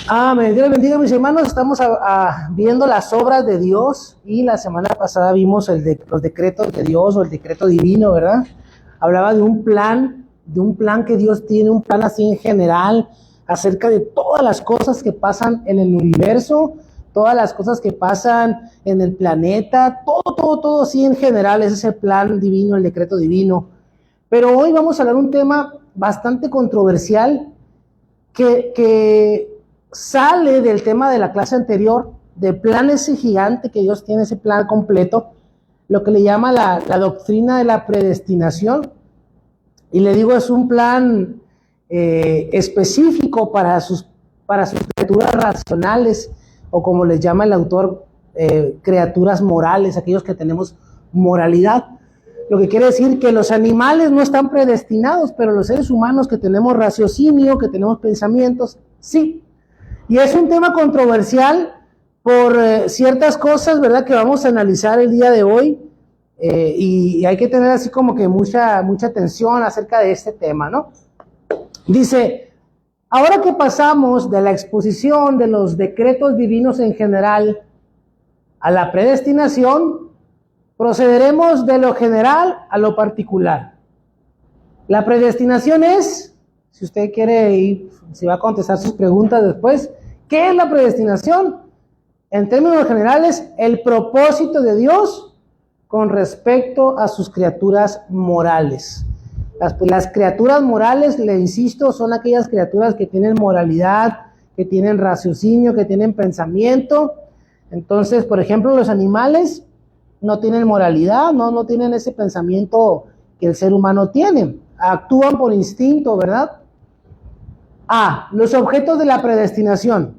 Dios les bendiga, mis hermanos. Estamos viendo las obras de Dios y la semana pasada vimos los decretos de Dios o el decreto divino, ¿verdad? Hablaba de un plan que Dios tiene, un plan así en general acerca de todas las cosas que pasan en el universo, todas las cosas que pasan en el planeta, todo así en general. Ese es el plan divino, el decreto divino. Pero hoy vamos a hablar de un tema bastante controversial que sale del tema de la clase anterior, del plan ese gigante que Dios tiene, ese plan completo, lo que le llama la doctrina de la predestinación. Y le digo, es un plan específico para sus criaturas racionales, o como les llama el autor, criaturas morales, aquellos que tenemos moralidad. Lo que quiere decir que los animales no están predestinados, pero los seres humanos que tenemos raciocinio, que tenemos pensamientos, sí. Y es un tema controversial por ciertas cosas, ¿verdad?, que vamos a analizar el día de hoy, y hay que tener así como que mucha atención acerca de este tema, ¿no? Dice, ahora que pasamos de la exposición de los decretos divinos en general a la predestinación, procederemos de lo general a lo particular. La predestinación es, si usted quiere ir, si va a contestar sus preguntas después, ¿qué es la predestinación? En términos generales, el propósito de Dios con respecto a sus criaturas morales. Las criaturas morales, le insisto, son aquellas criaturas que tienen moralidad, que tienen raciocinio, que tienen pensamiento. Entonces, por ejemplo, los animales no tienen moralidad, no tienen ese pensamiento que el ser humano tiene. Actúan por instinto, ¿verdad? Los objetos de la predestinación.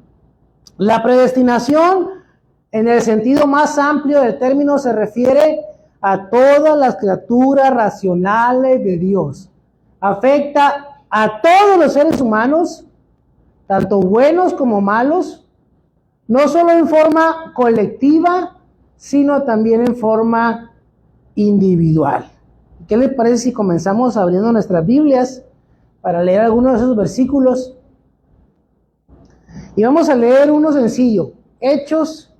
La predestinación, en el sentido más amplio del término, se refiere a todas las criaturas racionales de Dios. Afecta a todos los seres humanos, tanto buenos como malos, no solo en forma colectiva, sino también en forma individual. ¿Qué le parece si comenzamos abriendo nuestras Biblias para leer algunos de esos versículos? Y vamos a leer uno sencillo, Hechos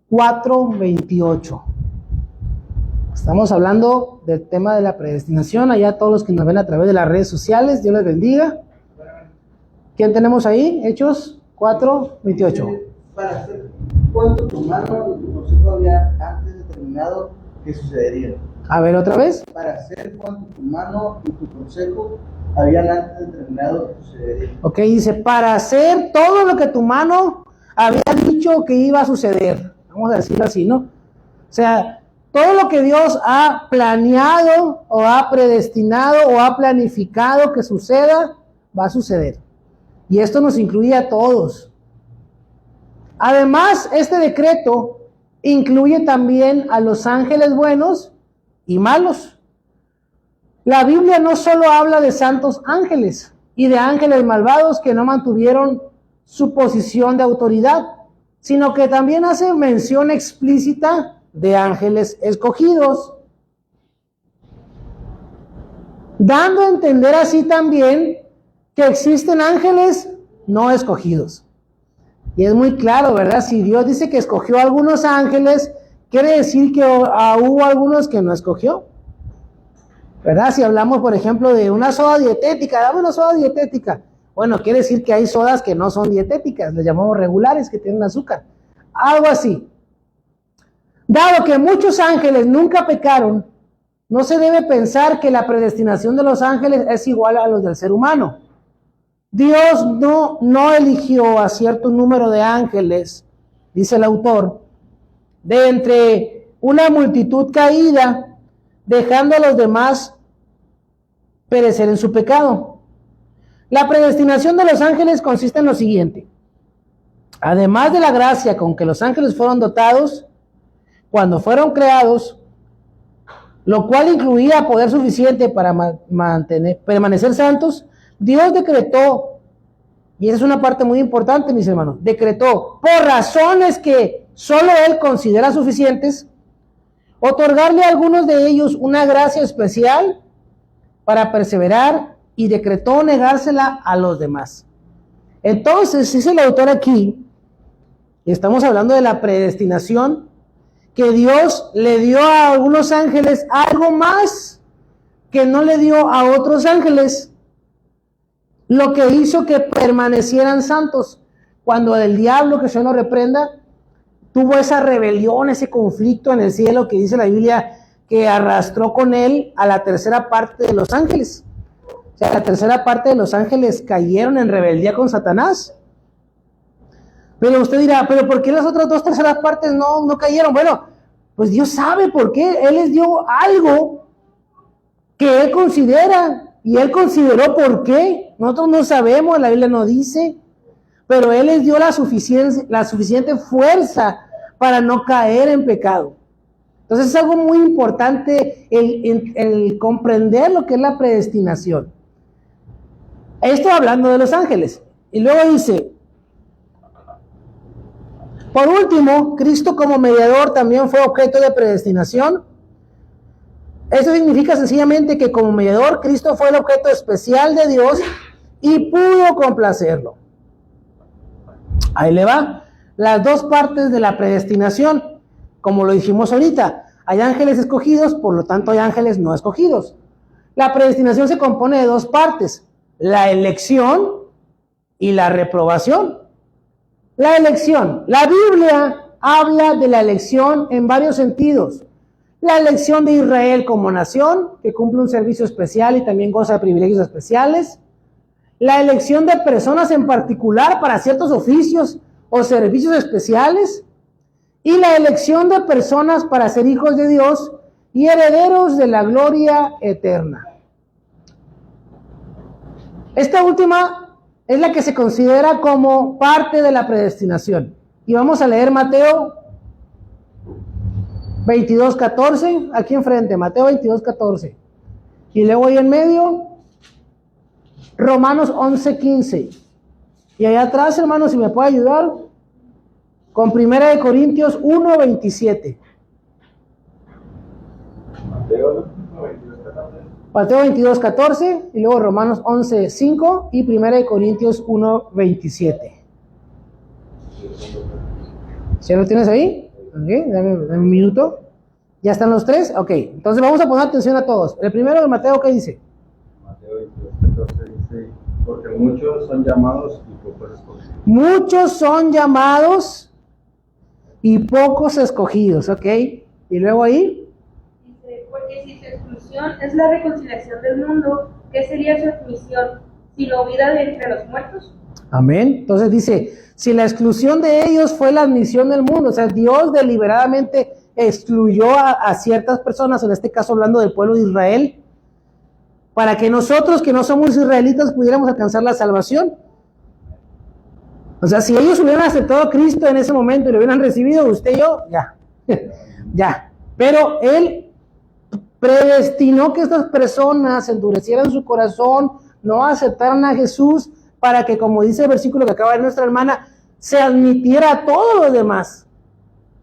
4:28. Estamos hablando del tema de la predestinación. Allá todos los que nos ven a través de las redes sociales, Dios les bendiga. ¿Quién tenemos ahí? Hechos 4:28. Para hacer cuanto tu mano y tu consejo había antes determinado que sucedería. A ver, otra vez. Para hacer cuanto tu mano y tu consejo habían antes determinado que sucedería. Ok, dice, para hacer todo lo que tu mano había dicho que iba a suceder. Vamos a decirlo así, ¿no? O sea, todo lo que Dios ha planeado o ha predestinado o ha planificado que suceda, va a suceder. Y esto nos incluye a todos. Además, este decreto incluye también a los ángeles buenos y malos. La Biblia no solo habla de santos ángeles y de ángeles malvados que no mantuvieron su posición de autoridad, sino que también hace mención explícita de ángeles escogidos, dando a entender así también que existen ángeles no escogidos. Y es muy claro, ¿verdad? Si Dios dice que escogió a algunos ángeles, quiere decir que hubo algunos que no escogió, ¿verdad? Si hablamos, por ejemplo, de una soda dietética, dame una soda dietética. Bueno, quiere decir que hay sodas que no son dietéticas, les llamamos regulares, que tienen azúcar. Algo así. Dado que muchos ángeles nunca pecaron, no se debe pensar que la predestinación de los ángeles es igual a los del ser humano. Dios no eligió a cierto número de ángeles, dice el autor, de entre una multitud caída, dejando a los demás perecer en su pecado. La predestinación de los ángeles consiste en lo siguiente. Además de la gracia con que los ángeles fueron dotados cuando fueron creados, lo cual incluía poder suficiente para permanecer santos, Dios decretó, y esa es una parte muy importante, mis hermanos, decretó, por razones que solo Él considera suficientes, otorgarle a algunos de ellos una gracia especial para perseverar, y decretó negársela a los demás. Entonces, dice el autor aquí, y estamos hablando de la predestinación, que Dios le dio a algunos ángeles algo más que no le dio a otros ángeles, lo que hizo que permanecieran santos. Cuando el diablo, que se lo reprenda, tuvo esa rebelión, ese conflicto en el cielo, que dice la Biblia que arrastró con él a la tercera parte de los ángeles. O sea, la tercera parte de los ángeles cayeron en rebeldía con Satanás. Pero usted dirá, ¿pero por qué las otras dos terceras partes no cayeron? Bueno, pues Dios sabe por qué. Él les dio algo que Él considera, y Él consideró por qué. Nosotros no sabemos, la Biblia no dice, pero Él les dio la suficiente fuerza para no caer en pecado. Entonces es algo muy importante el comprender lo que es la predestinación. Esto hablando de los ángeles. Y luego dice, por último, Cristo como mediador también fue objeto de predestinación. Esto significa sencillamente que como mediador, Cristo fue el objeto especial de Dios y pudo complacerlo. Ahí le va. Las dos partes de la predestinación, como lo dijimos ahorita. Hay ángeles escogidos, por lo tanto hay ángeles no escogidos. La predestinación se compone de dos partes: la elección y la reprobación. La elección. La Biblia habla de la elección en varios sentidos. La elección de Israel como nación, que cumple un servicio especial y también goza de privilegios especiales. La elección de personas en particular para ciertos oficios o servicios especiales. Y la elección de personas para ser hijos de Dios y herederos de la gloria eterna. Esta última es la que se considera como parte de la predestinación. Y vamos a leer Mateo 22:14, aquí enfrente, Mateo 22:14. Y luego ahí en medio, Romanos 11:15. Y allá atrás, hermanos, si me puede ayudar, con 1 Corintios 1:27. Mateo 22:14 y luego Romanos 11:5 y 1 Corintios 1:27. ¿Ya lo tienes ahí? Okay, dame un minuto. ¿Ya están los tres? Ok, entonces vamos a poner atención a todos. El primero de Mateo, ¿qué dice? Mateo 22:14 dice, porque muchos son llamados y pocos escogidos. Muchos son llamados y pocos escogidos, ¿ok? Y luego ahí. Dice, porque si su exclusión es la reconciliación del mundo, ¿qué sería su admisión, sino vida de entre los muertos? Amén. Entonces dice, si la exclusión de ellos fue la admisión del mundo, o sea, Dios deliberadamente excluyó a ciertas personas, en este caso hablando del pueblo de Israel, para que nosotros que no somos israelitas pudiéramos alcanzar la salvación. O sea, si ellos hubieran aceptado a Cristo en ese momento y lo hubieran recibido, usted y yo, ya, ya. Pero Él predestinó que estas personas endurecieran su corazón, no aceptaran a Jesús, para que, como dice el versículo que acaba de nuestra hermana, se admitiera a todos los demás.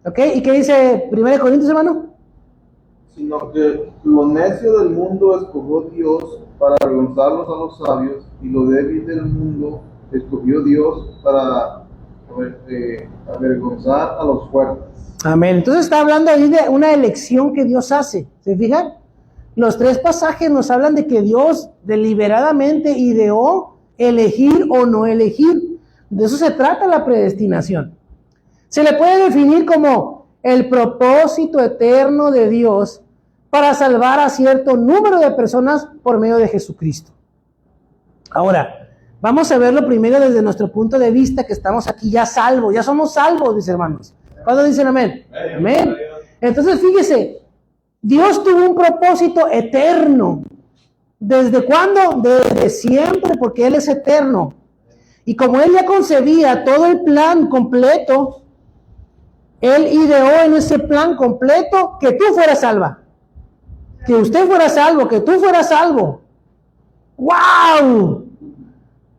¿Ok? ¿Y qué dice 1 Corintios, hermano? Sino que lo necio del mundo escogió Dios para avergonzarlos a los sabios, y lo débil del mundo escogió Dios para avergonzar a los fuertes. Amén. Entonces está hablando ahí de una elección que Dios hace. ¿Se fijan? Los tres pasajes nos hablan de que Dios deliberadamente ideó elegir o no elegir. De eso se trata la predestinación. Se le puede definir como el propósito eterno de Dios para salvar a cierto número de personas por medio de Jesucristo. Ahora, vamos a verlo primero desde nuestro punto de vista, que estamos aquí ya salvos, ya somos salvos, mis hermanos. ¿Cuándo dicen amén? Amén. Entonces, fíjese, Dios tuvo un propósito eterno. ¿Desde cuándo? Desde siempre, porque Él es eterno. Y como Él ya concebía todo el plan completo, Él ideó en ese plan completo que tú fueras salva. Que usted fuera salvo, que tú fueras salvo. ¡Wow!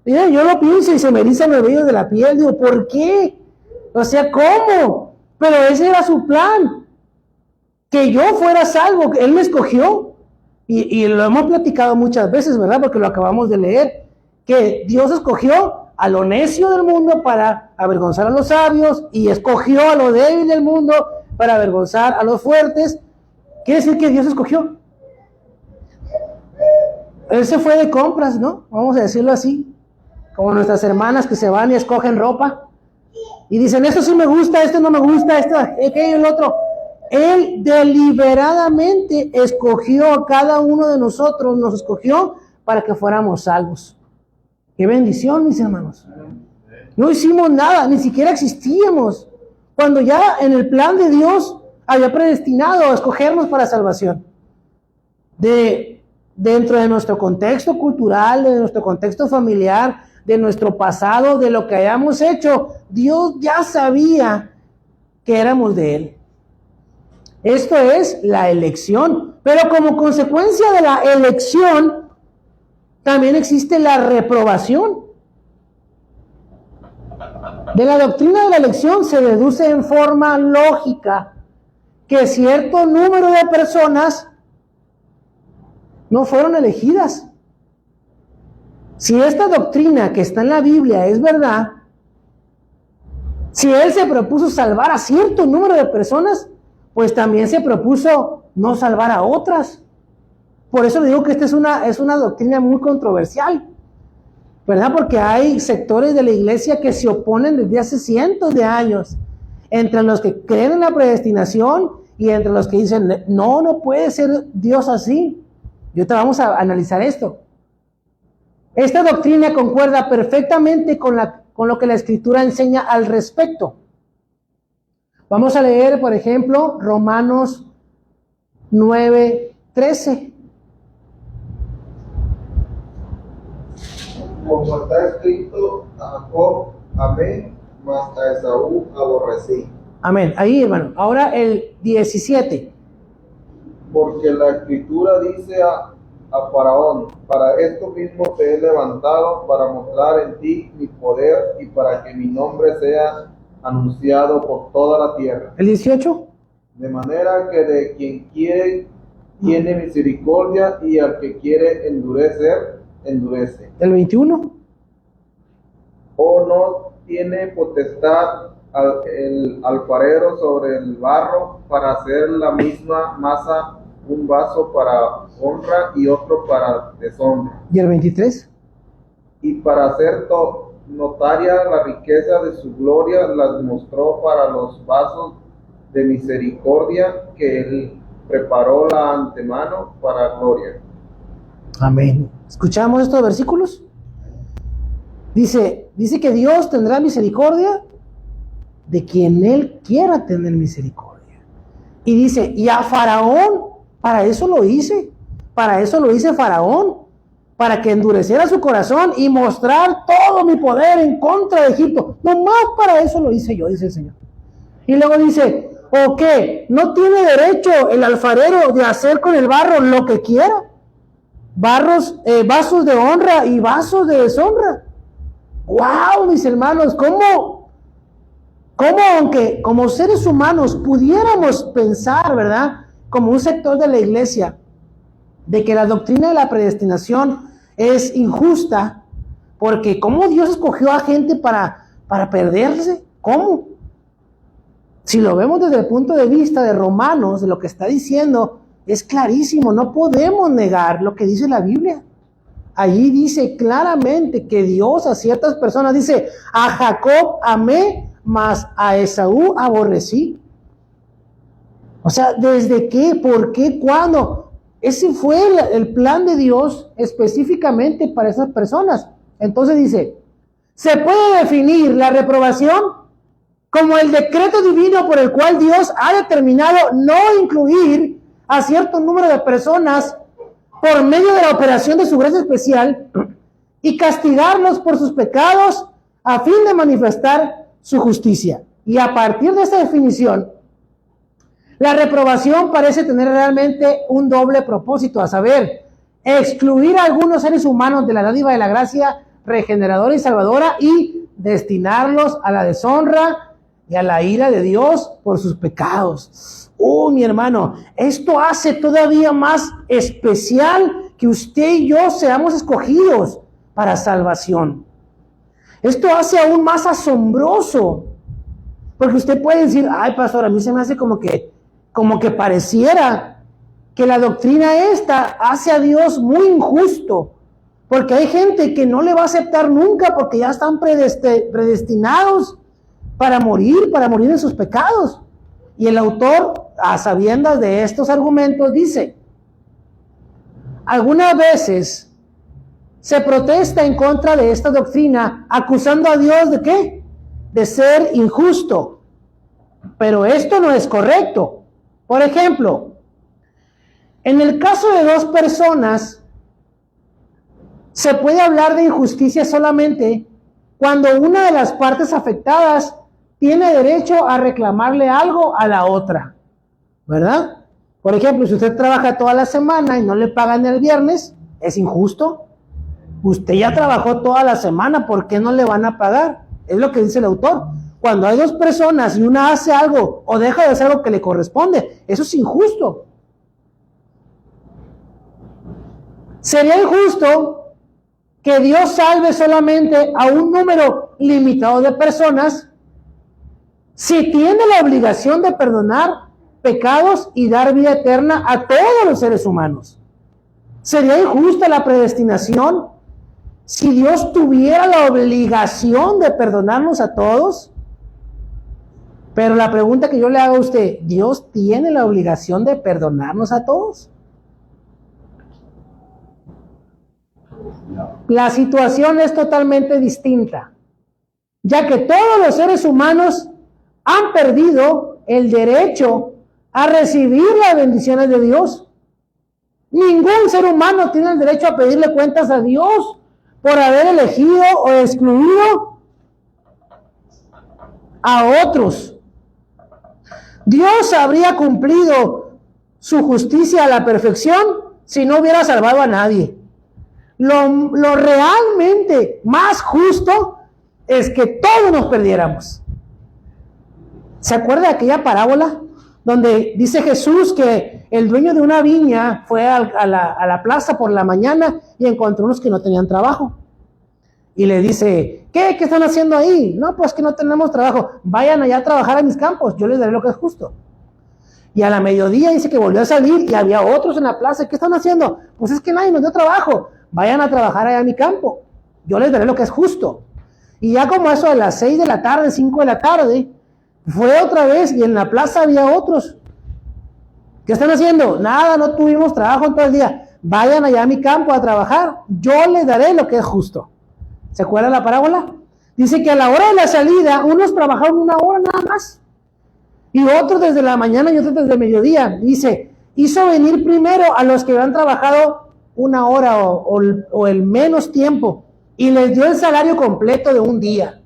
Miren, yo lo pienso y se me erizan los vellos de la piel. Digo, ¿por qué? O sea, ¿cómo? Pero ese era su plan. Que yo fuera salvo, que Él me escogió. Y lo hemos platicado muchas veces, ¿verdad? Porque lo acabamos de leer. Que Dios escogió a lo necio del mundo para avergonzar a los sabios, y escogió a lo débil del mundo para avergonzar a los fuertes. Quiere decir que Dios escogió. Él se fue de compras, ¿no? Vamos a decirlo así. Como nuestras hermanas que se van y escogen ropa. Y dicen, esto sí me gusta, esto no me gusta, esto, aquello, el otro. Él deliberadamente escogió a cada uno de nosotros, nos escogió para que fuéramos salvos. ¡Qué bendición, mis hermanos! No hicimos nada, ni siquiera existíamos, cuando ya en el plan de Dios había predestinado a escogernos para salvación. Dentro de nuestro contexto cultural, de nuestro contexto familiar, de nuestro pasado, de lo que hayamos hecho, Dios ya sabía que éramos de Él. Esto es la elección, pero como consecuencia de la elección, también existe la reprobación. De la doctrina de la elección se deduce en forma lógica que cierto número de personas no fueron elegidas. Si esta doctrina que está en la Biblia es verdad, si Él se propuso salvar a cierto número de personas, pues también se propuso no salvar a otras. Por eso le digo que esta es una doctrina muy controversial, ¿verdad? Porque hay sectores de la iglesia que se oponen desde hace cientos de años, entre los que creen en la predestinación y entre los que dicen, no puede ser Dios así. Y ahorita vamos a analizar esto. Esta doctrina concuerda perfectamente con lo que la Escritura enseña al respecto. Vamos a leer, por ejemplo, Romanos 9:13. Como está escrito, a Jacob amé, mas a Esaú aborrecí. Amén. Ahí, hermano. Ahora el 17. Porque la Escritura dice a Faraón, para esto mismo te he levantado, para mostrar en ti mi poder y para que mi nombre sea anunciado por toda la tierra. El 18. De manera que de quien quiere tiene misericordia y al que quiere endurecer, endurece. El 21. ¿O no tiene potestad el alfarero sobre el barro para hacer la misma masa, un vaso para honra y otro para deshonra? Y el 23. Y para hacer notaria la riqueza de su gloria, las mostró para los vasos de misericordia que él preparó la antemano para gloria. Amén. ¿Escuchamos estos versículos? Dice que Dios tendrá misericordia de quien Él quiera tener misericordia. Y dice, y a Faraón, para eso lo hice Faraón, para que endureciera su corazón y mostrar todo mi poder en contra de Egipto. Nomás para eso lo hice yo, dice el Señor. Y luego dice, ¿o qué? ¿No tiene derecho el alfarero de hacer con el barro lo que quiera? Vasos de honra y vasos de deshonra. ¡Wow, mis hermanos! ¿Cómo aunque como seres humanos pudiéramos pensar, ¿verdad? Como un sector de la iglesia, de que la doctrina de la predestinación es injusta, porque ¿cómo Dios escogió a gente para perderse? ¿Cómo? Si lo vemos desde el punto de vista de Romanos, de lo que está diciendo, es clarísimo, no podemos negar lo que dice la Biblia. Allí dice claramente que Dios a ciertas personas dice, a Jacob amé, mas a Esaú aborrecí. O sea, ¿desde qué? ¿Por qué? ¿Cuándo? Ese fue el plan de Dios específicamente para esas personas. Entonces dice, se puede definir la reprobación como el decreto divino por el cual Dios ha determinado no incluir a cierto número de personas por medio de la operación de su gracia especial y castigarlos por sus pecados a fin de manifestar su justicia. Y a partir de esta definición, la reprobación parece tener realmente un doble propósito, a saber, excluir a algunos seres humanos de la dádiva de la gracia regeneradora y salvadora y destinarlos a la deshonra y a la ira de Dios por sus pecados. Mi hermano, esto hace todavía más especial que usted y yo seamos escogidos para salvación. Esto hace aún más asombroso, porque usted puede decir, ay pastor, a mí se me hace como que pareciera que la doctrina esta hace a Dios muy injusto, porque hay gente que no le va a aceptar nunca porque ya están predestinados para morir en sus pecados. Y el autor, a sabiendas de estos argumentos, dice, algunas veces se protesta en contra de esta doctrina, acusando a Dios ¿de qué? De ser injusto. Pero esto no es correcto. Por ejemplo, en el caso de dos personas, se puede hablar de injusticia solamente cuando una de las partes afectadas tiene derecho a reclamarle algo a la otra, ¿verdad? Por ejemplo, si usted trabaja toda la semana y no le pagan el viernes, ¿es injusto? Usted ya trabajó toda la semana, ¿por qué no le van a pagar? Es lo que dice el autor. Cuando hay dos personas y una hace algo o deja de hacer algo que le corresponde, eso es injusto. Sería injusto que Dios salve solamente a un número limitado de personas si tiene la obligación de perdonar pecados y dar vida eterna a todos los seres humanos. ¿Sería injusta la predestinación si Dios tuviera la obligación de perdonarnos a todos? Pero la pregunta que yo le hago a usted, ¿Dios tiene la obligación de perdonarnos a todos? La situación es totalmente distinta, ya que todos los seres humanos han perdido el derecho a recibir las bendiciones de Dios. Ningún ser humano tiene el derecho a pedirle cuentas a Dios por haber elegido o excluido a otros. Dios habría cumplido su justicia a la perfección si no hubiera salvado a nadie. Lo realmente más justo es que todos nos perdiéramos. ¿Se acuerda de aquella parábola donde dice Jesús que el dueño de una viña fue a la plaza por la mañana y encontró unos que no tenían trabajo? Y le dice, ¿qué están haciendo ahí? No, pues que no tenemos trabajo. Vayan allá a trabajar a mis campos, yo les daré lo que es justo. Y a la mediodía dice que volvió a salir y había otros en la plaza. ¿Qué están haciendo? Pues es que nadie nos dio trabajo. Vayan a trabajar allá a mi campo, yo les daré lo que es justo. Y ya como eso de las 6 de la tarde, 5 de la tarde, fue otra vez y en la plaza había otros. ¿Qué están haciendo? Nada, no tuvimos trabajo en todo el día. Vayan allá a mi campo a trabajar, yo les daré lo que es justo. ¿Se acuerdan la parábola? Dice que a la hora de la salida, unos trabajaron 1 hora nada más, y otros desde la mañana y otros desde el mediodía. Dice, hizo venir primero a los que habían trabajado 1 hora o el menos tiempo, y les dio el salario completo de un día.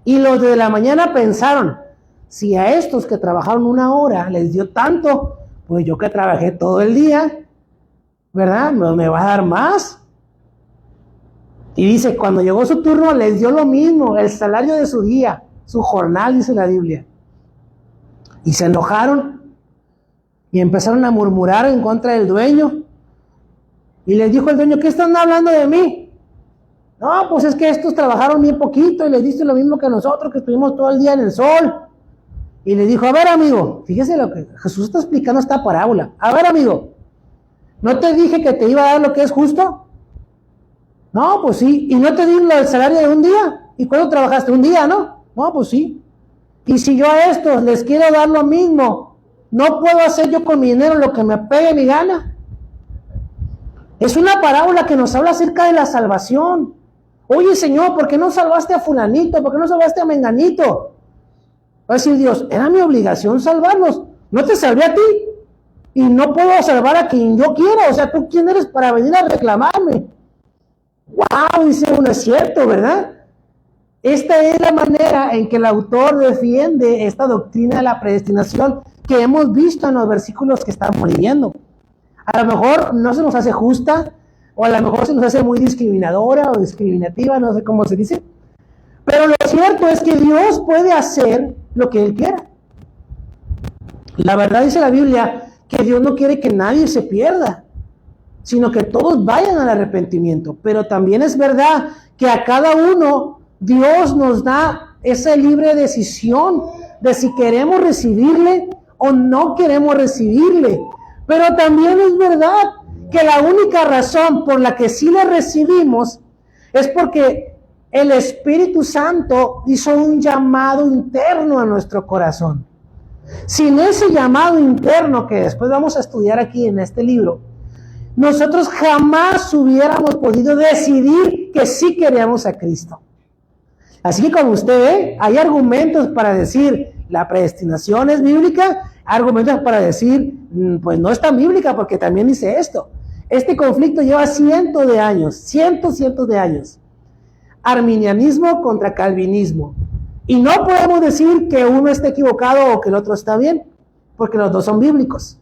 Y los de la mañana pensaron, si a estos que trabajaron 1 hora les dio tanto, pues yo que trabajé todo el día, ¿verdad? Me va a dar más. Y dice, cuando llegó su turno les dio lo mismo, el salario de su día, su jornal, dice la Biblia. Y se enojaron y empezaron a murmurar en contra del dueño. Y les dijo el dueño, ¿qué están hablando de mí? No, pues es que estos trabajaron bien poquito y les diste lo mismo que nosotros, que estuvimos todo el día en el sol. Y le dijo, a ver amigo, fíjese lo que Jesús está explicando esta parábola. A ver amigo, ¿no te dije que te iba a dar lo que es justo? No, pues sí. ¿Y no te di el salario de un día? ¿Y cuándo trabajaste? ¿Un día, no? No, pues sí. Y si yo a estos les quiero dar lo mismo, ¿no puedo hacer yo con mi dinero lo que me pegue mi gana? Es una parábola que nos habla acerca de la salvación. Oye, Señor, ¿por qué no salvaste a fulanito? ¿Por qué no salvaste a menganito? Va a decir Dios, era mi obligación salvarlos. No te salvé a ti. Y no puedo salvar a quien yo quiera. O sea, ¿tú quién eres para venir a reclamarme? ¡Wow! Dice uno, es cierto, ¿verdad? Esta es la manera en que el autor defiende esta doctrina de la predestinación que hemos visto en los versículos que estamos leyendo. A lo mejor no se nos hace justa, o a lo mejor se nos hace muy discriminadora o discriminativa, no sé cómo se dice. Pero lo cierto es que Dios puede hacer lo que Él quiera. La verdad dice la Biblia que Dios no quiere que nadie se pierda, sino que todos vayan al arrepentimiento. Pero también es verdad que a cada uno Dios nos da esa libre decisión de si queremos recibirle o no queremos recibirle. Pero también es verdad que la única razón por la que sí le recibimos es porque el Espíritu Santo hizo un llamado interno a nuestro corazón. Sin ese llamado interno que después vamos a estudiar aquí en este libro, nosotros jamás hubiéramos podido decidir que sí queríamos a Cristo. Así que como usted ve, hay argumentos para decir la predestinación es bíblica, argumentos para decir pues no es tan bíblica porque también dice esto. Este conflicto lleva cientos de años, cientos de años. Arminianismo contra calvinismo. Y no podemos decir que uno esté equivocado o que el otro está bien, porque los dos son bíblicos.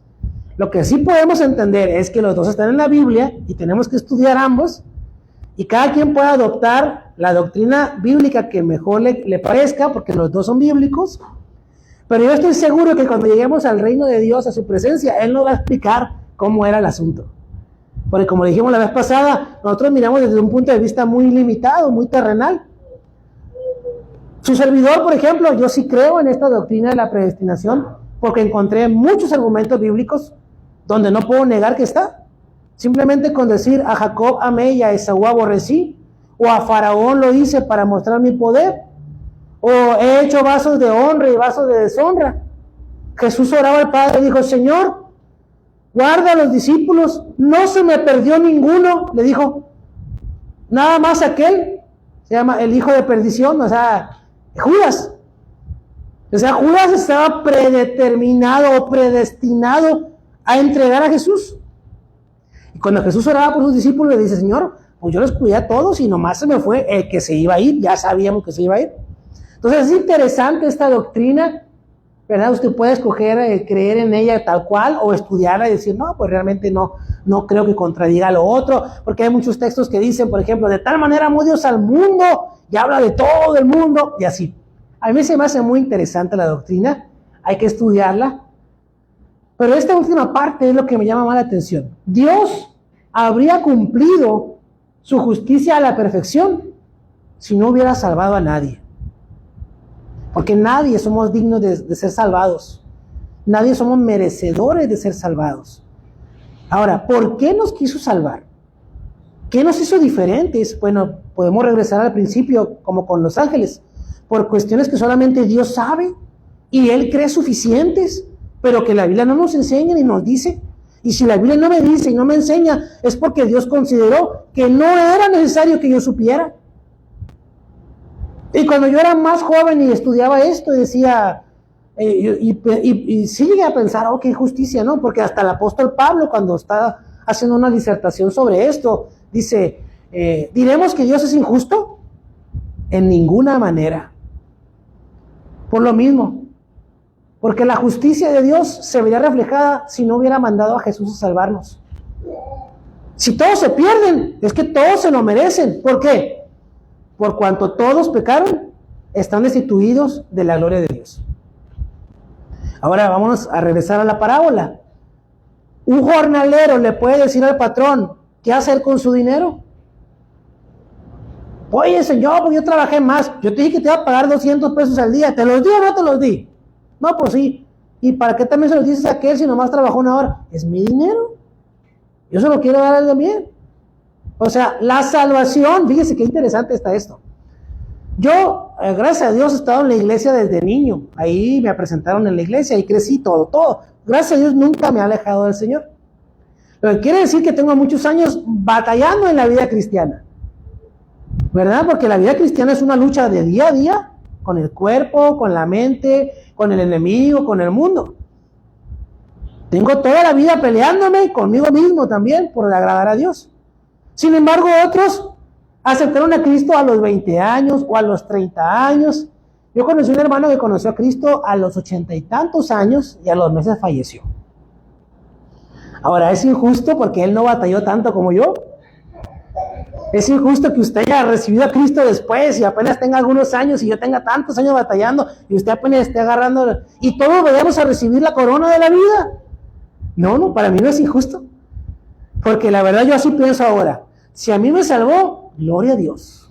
Lo que sí podemos entender es que los dos están en la Biblia y tenemos que estudiar ambos, y cada quien puede adoptar la doctrina bíblica que mejor le parezca, porque los dos son bíblicos. Pero yo estoy seguro que cuando lleguemos al reino de Dios, a su presencia, Él nos va a explicar cómo era el asunto. Porque como dijimos la vez pasada, nosotros miramos desde un punto de vista muy limitado, muy terrenal. Su servidor, por ejemplo, yo sí creo en esta doctrina de la predestinación, porque encontré muchos argumentos bíblicos donde no puedo negar que está. Simplemente con decir a Jacob amé y a Esaú aborrecí, o a Faraón lo hice para mostrar mi poder, o he hecho vasos de honra y vasos de deshonra. Jesús oraba al Padre y dijo, Señor, guarda a los discípulos, no se me perdió ninguno, le dijo, nada más aquel, se llama el hijo de perdición, o sea, Judas. O sea, Judas estaba predeterminado o predestinado a entregar a Jesús. Y cuando Jesús oraba por sus discípulos, le dice, Señor, pues yo los cuidé a todos y nomás se me fue el que se iba a ir, ya sabíamos que se iba a ir. Entonces es interesante esta doctrina, ¿verdad? Usted puede escoger creer en ella tal cual o estudiarla y decir, no, pues realmente no creo que contradiga lo otro, porque hay muchos textos que dicen, por ejemplo, de tal manera amó Dios al mundo y habla de todo el mundo y así. A mí se me hace muy interesante la doctrina, hay que estudiarla, pero esta última parte es lo que me llama más la atención. Dios habría cumplido su justicia a la perfección si no hubiera salvado a nadie. Porque nadie somos dignos de ser salvados. Nadie somos merecedores de ser salvados. Ahora, ¿por qué nos quiso salvar? ¿Qué nos hizo diferentes? Bueno, podemos regresar al principio, como con los ángeles, por cuestiones que solamente Dios sabe y Él cree suficientes, pero que la Biblia no nos enseña ni nos dice. Y si la Biblia no me dice y no me enseña, es porque Dios consideró que no era necesario que yo supiera. Y cuando yo era más joven y estudiaba esto, decía, y sí llegué a pensar, oh, qué injusticia, ¿no? Porque hasta el apóstol Pablo, cuando está haciendo una disertación sobre esto, dice, ¿diremos que Dios es injusto? En ninguna manera. Por lo mismo, porque la justicia de Dios se vería reflejada si no hubiera mandado a Jesús a salvarnos. Si todos se pierden, es que todos se lo merecen. ¿Por qué? Por cuanto todos pecaron, están destituidos de la gloria de Dios. Ahora vámonos a regresar a la parábola. Un jornalero le puede decir al patrón, ¿qué hacer con su dinero? Oye, señor, pues yo trabajé más. Yo te dije que te iba a pagar 200 pesos al día. ¿Te los di o no te los di? No, pues sí. ¿Y para qué también se los dices a aquel si nomás trabajó una hora? Es mi dinero. Yo se lo quiero dar a él también. O sea, la salvación, fíjese qué interesante está esto. Yo, gracias a Dios, he estado en la iglesia desde niño. Ahí me presentaron en la iglesia y crecí todo. Gracias a Dios nunca me he alejado del Señor. Pero quiere decir que tengo muchos años batallando en la vida cristiana. ¿Verdad? Porque la vida cristiana es una lucha de día a día con el cuerpo, con la mente, con el enemigo, con el mundo. Tengo toda la vida peleándome conmigo mismo también por agradar a Dios. Sin embargo, otros aceptaron a Cristo a los 20 años o a los 30 años. Yo conocí un hermano que conoció a Cristo a los 80 y tantos años y a los meses falleció. Ahora, es injusto porque él no batalló tanto como yo. Es injusto que usted haya recibido a Cristo después y apenas tenga algunos años y yo tenga tantos años batallando y usted apenas esté agarrando y todos vayamos a recibir la corona de la vida. No, para mí no es injusto. Porque la verdad yo así pienso ahora. Si a mí me salvó, gloria a Dios.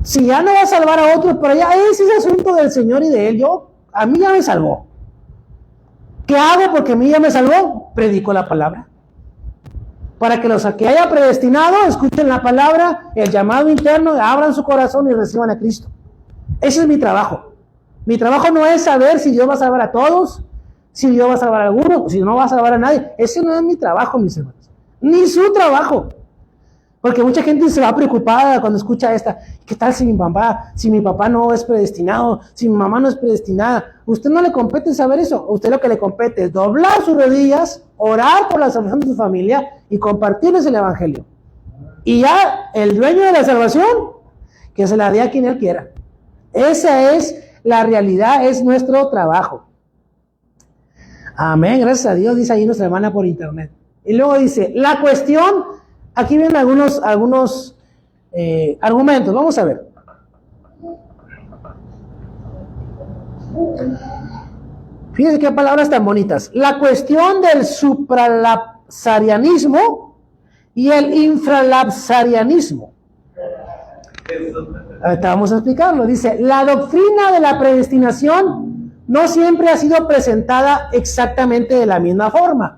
Si ya no va a salvar a otros, pero ya ese es asunto del Señor y de Él. A mí ya me salvó. ¿Qué hago? Porque a mí ya me salvó. Predico la palabra. Para que los que haya predestinado escuchen la palabra, el llamado interno, abran su corazón y reciban a Cristo. Ese es mi trabajo. Mi trabajo no es saber si Dios va a salvar a todos, si Dios va a salvar a alguno, si no va a salvar a nadie. Ese no es mi trabajo, mis hermanos. Ni su trabajo. Porque mucha gente se va preocupada cuando escucha esta. ¿Qué tal si mi papá no es predestinado, si mi mamá no es predestinada? Usted no le compete saber eso. A usted lo que le compete es doblar sus rodillas, orar por la salvación de su familia y compartirles el evangelio. Y ya el dueño de la salvación, que se la dé a quien él quiera. Esa es la realidad, es nuestro trabajo. Amén, gracias a Dios, dice ahí nuestra hermana por internet. Y luego dice, la cuestión, aquí vienen algunos argumentos, vamos a ver. Fíjense qué palabras tan bonitas. La cuestión del supralapsarianismo y el infralapsarianismo. Ahorita vamos a explicarlo. Dice, la doctrina de la predestinación no siempre ha sido presentada exactamente de la misma forma.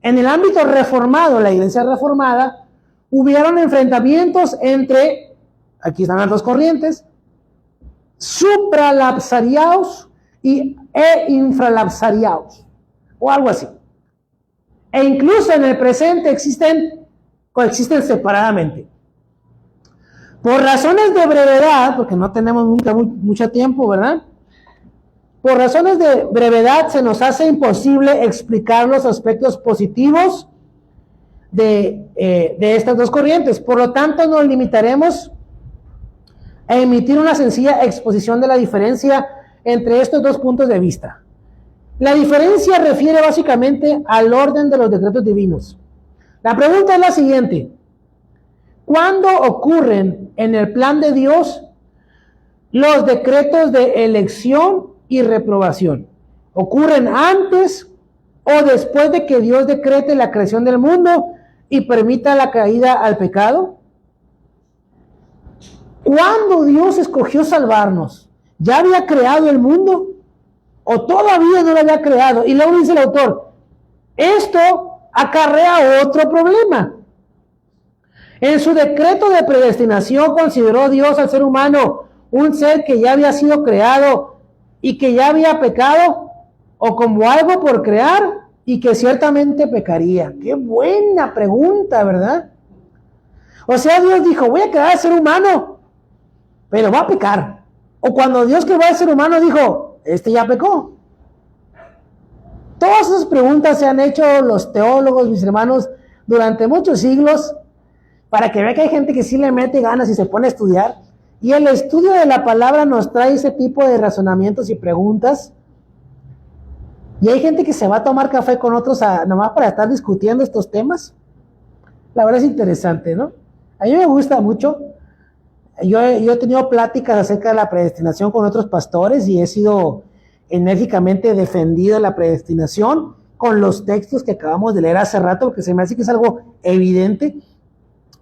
En el ámbito reformado, la iglesia reformada, hubieron enfrentamientos entre, aquí están las dos corrientes, supralapsariaos e infralapsariaos, o algo así. E incluso en el presente coexisten separadamente. Por razones de brevedad, porque no tenemos mucho tiempo, ¿verdad? Por razones de brevedad se nos hace imposible explicar los aspectos positivos de estas dos corrientes. Por lo tanto, nos limitaremos a emitir una sencilla exposición de la diferencia entre estos dos puntos de vista. La diferencia refiere básicamente al orden de los decretos divinos. La pregunta es la siguiente: ¿cuándo ocurren en el plan de Dios los decretos de elección y reprobación? ¿Ocurren antes o después de que Dios decrete la creación del mundo y permita la caída al pecado? ¿Cuándo Dios escogió salvarnos? ¿Ya había creado el mundo o todavía no lo había creado? Y luego dice el autor, esto acarrea otro problema. En su decreto de predestinación consideró Dios al ser humano un ser que ya había sido creado y que ya había pecado, o como algo por crear y que ciertamente pecaría. Qué buena pregunta, ¿verdad? O sea, Dios dijo, voy a crear al ser humano, pero va a pecar. O cuando Dios creó al ser humano dijo, este ya pecó. Todas esas preguntas se han hecho los teólogos, mis hermanos, durante muchos siglos, para que vea que hay gente que sí le mete ganas y se pone a estudiar. Y el estudio de la palabra nos trae ese tipo de razonamientos y preguntas. Y hay gente que se va a tomar café con otros nomás para estar discutiendo estos temas. La verdad es interesante, ¿no? A mí me gusta mucho. Yo he tenido pláticas acerca de la predestinación con otros pastores y he sido enérgicamente defendido la predestinación con los textos que acabamos de leer hace rato, porque se me hace que es algo evidente,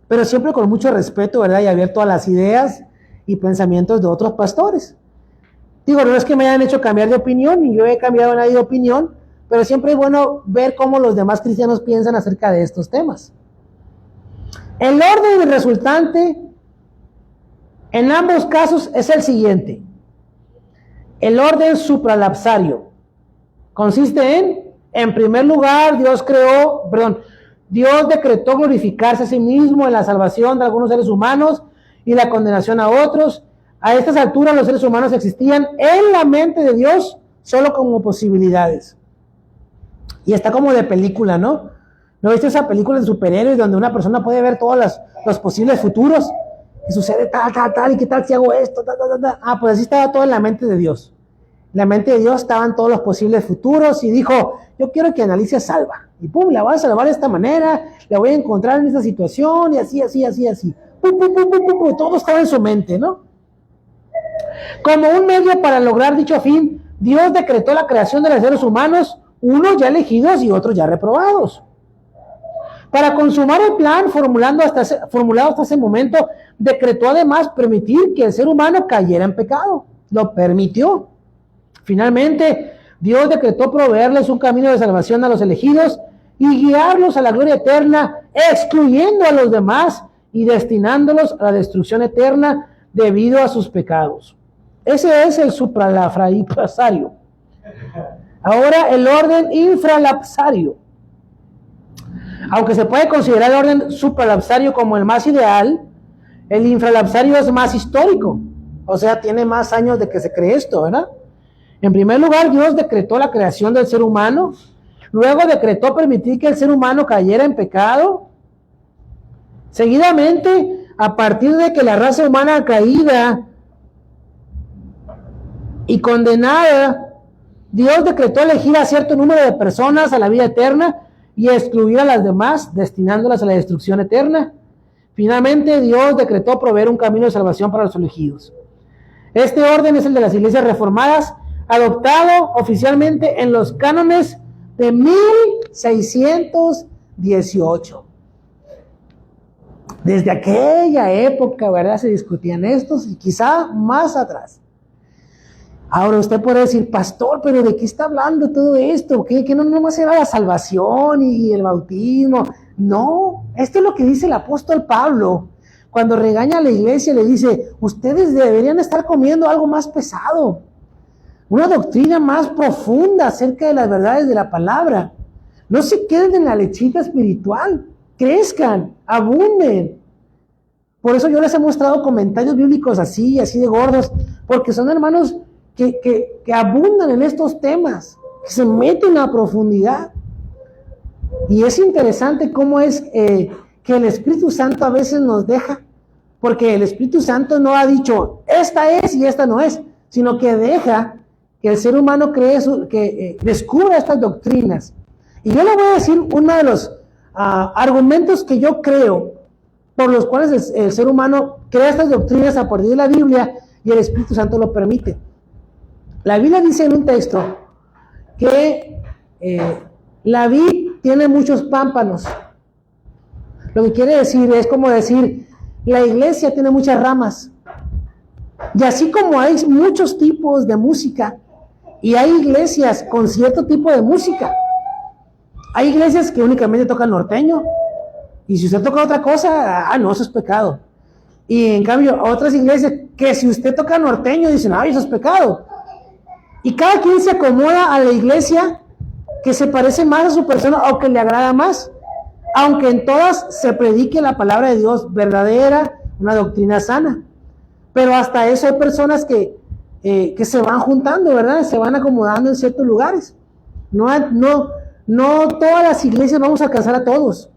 pero siempre con mucho respeto, ¿verdad? Y abierto a las ideas y pensamientos de otros pastores. Digo, no es que me hayan hecho cambiar de opinión, ni yo he cambiado nadie de opinión, pero siempre es bueno ver cómo los demás cristianos piensan acerca de estos temas. El orden resultante en ambos casos es el siguiente. El orden supralapsario consiste en primer lugar, Dios decretó glorificarse a sí mismo en la salvación de algunos seres humanos y la condenación a otros. A estas alturas los seres humanos existían en la mente de Dios solo como posibilidades. Y está como de película, ¿no? ¿No viste esa película de superhéroes donde una persona puede ver todos los posibles futuros? Que sucede tal, y qué tal si hago esto, pues así estaba todo en la mente de Dios. En la mente de Dios estaban todos los posibles futuros y dijo, yo quiero que Alicia salva. Y pum, la voy a salvar de esta manera, la voy a encontrar en esta situación y así. Pum, todo estaba en su mente, ¿no? Como un medio para lograr dicho fin, Dios decretó la creación de los seres humanos, unos ya elegidos y otros ya reprobados. Para consumar el plan formulado hasta ese momento, decretó además permitir que el ser humano cayera en pecado. Lo permitió. Finalmente, Dios decretó proveerles un camino de salvación a los elegidos y guiarlos a la gloria eterna, excluyendo a los demás y destinándolos a la destrucción eterna debido a sus pecados. Ese es el supralapsario. Ahora el orden infralapsario. Aunque se puede considerar el orden supralapsario como el más ideal, el infralapsario es más histórico. O sea, tiene más años de que se cree esto, ¿verdad? En primer lugar, Dios decretó la creación del ser humano. Luego decretó permitir que el ser humano cayera en pecado. Seguidamente, a partir de que la raza humana caída y condenada, Dios decretó elegir a cierto número de personas a la vida eterna y excluir a las demás, destinándolas a la destrucción eterna. Finalmente, Dios decretó proveer un camino de salvación para los elegidos. Este orden es el de las iglesias reformadas, adoptado oficialmente en los cánones de 1618. Desde aquella época, ¿verdad?, se discutían estos y quizá más atrás. Ahora usted puede decir, pastor, pero ¿de qué está hablando todo esto? ¿Que no nomás era la salvación y el bautismo? No, esto es lo que dice el apóstol Pablo. Cuando regaña a la iglesia le dice, ustedes deberían estar comiendo algo más pesado, una doctrina más profunda acerca de las verdades de la palabra. No se queden en la lechita espiritual, crezcan, abunden. Por eso yo les he mostrado comentarios bíblicos así de gordos, porque son hermanos que abundan en estos temas, que se meten a profundidad. Y es interesante cómo es que el Espíritu Santo a veces nos deja, porque el Espíritu Santo no ha dicho, esta es y esta no es, sino que deja que el ser humano descubra estas doctrinas. Y yo le voy a decir uno de los argumentos que yo creo, por los cuales el ser humano crea estas doctrinas a partir de la Biblia y el Espíritu Santo lo permite. La Biblia dice en un texto que la vid tiene muchos pámpanos. Lo que quiere decir es como decir, la iglesia tiene muchas ramas. Y así como hay muchos tipos de música, y hay iglesias con cierto tipo de música, hay iglesias que únicamente tocan norteño, y si usted toca otra cosa, no, eso es pecado. Y en cambio, otras iglesias que si usted toca norteño, dicen, eso es pecado. Y cada quien se acomoda a la iglesia que se parece más a su persona o que le agrada más, aunque en todas se predique la palabra de Dios verdadera, una doctrina sana. Pero hasta eso hay personas que se van juntando, ¿verdad? Se van acomodando en ciertos lugares. No todas las iglesias vamos a alcanzar a todos.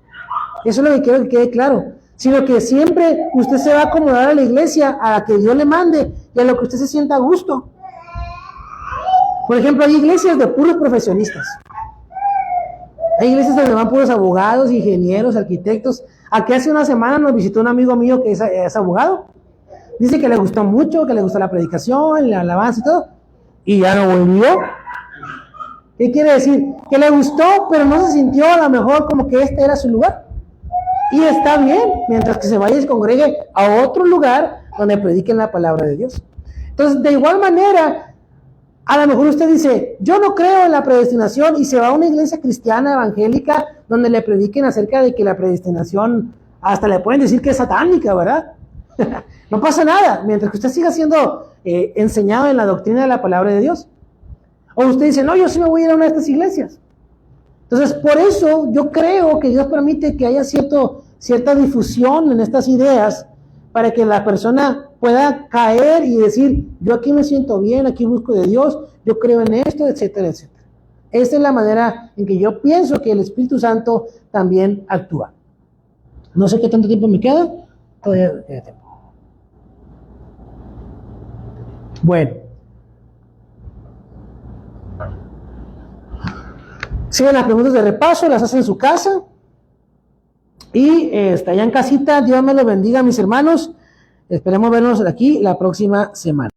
Eso es lo que quiero que quede claro. Sino que siempre usted se va a acomodar a la iglesia, a la que Dios le mande y a lo que usted se sienta a gusto. Por ejemplo, hay iglesias de puros profesionistas. Hay iglesias donde van puros abogados, ingenieros, arquitectos. Aquí hace una semana nos visitó un amigo mío que es abogado. Dice que le gustó mucho, que le gustó la predicación, la alabanza y todo. Y ya no volvió. ¿Qué quiere decir? Que le gustó, pero no se sintió a lo mejor como que este era su lugar. Y está bien, mientras que se vaya y se congregue a otro lugar donde prediquen la palabra de Dios. Entonces, de igual manera, a lo mejor usted dice, yo no creo en la predestinación, y se va a una iglesia cristiana evangélica donde le prediquen acerca de que la predestinación, hasta le pueden decir que es satánica, ¿verdad? No pasa nada, mientras que usted siga siendo enseñado en la doctrina de la palabra de Dios. O usted dice, no, yo sí me voy a ir a una de estas iglesias. Entonces, por eso yo creo que Dios permite que haya cierta difusión en estas ideas para que la persona pueda caer y decir, yo aquí me siento bien, aquí busco de Dios, yo creo en esto, etcétera, etcétera. Esta es la manera en que yo pienso que el Espíritu Santo también actúa. No sé qué tanto tiempo me queda, todavía queda tiempo. Bueno. Siguen las preguntas de repaso, las hacen en su casa. Y allá en casita, Dios me lo bendiga, mis hermanos. Esperemos vernos aquí la próxima semana.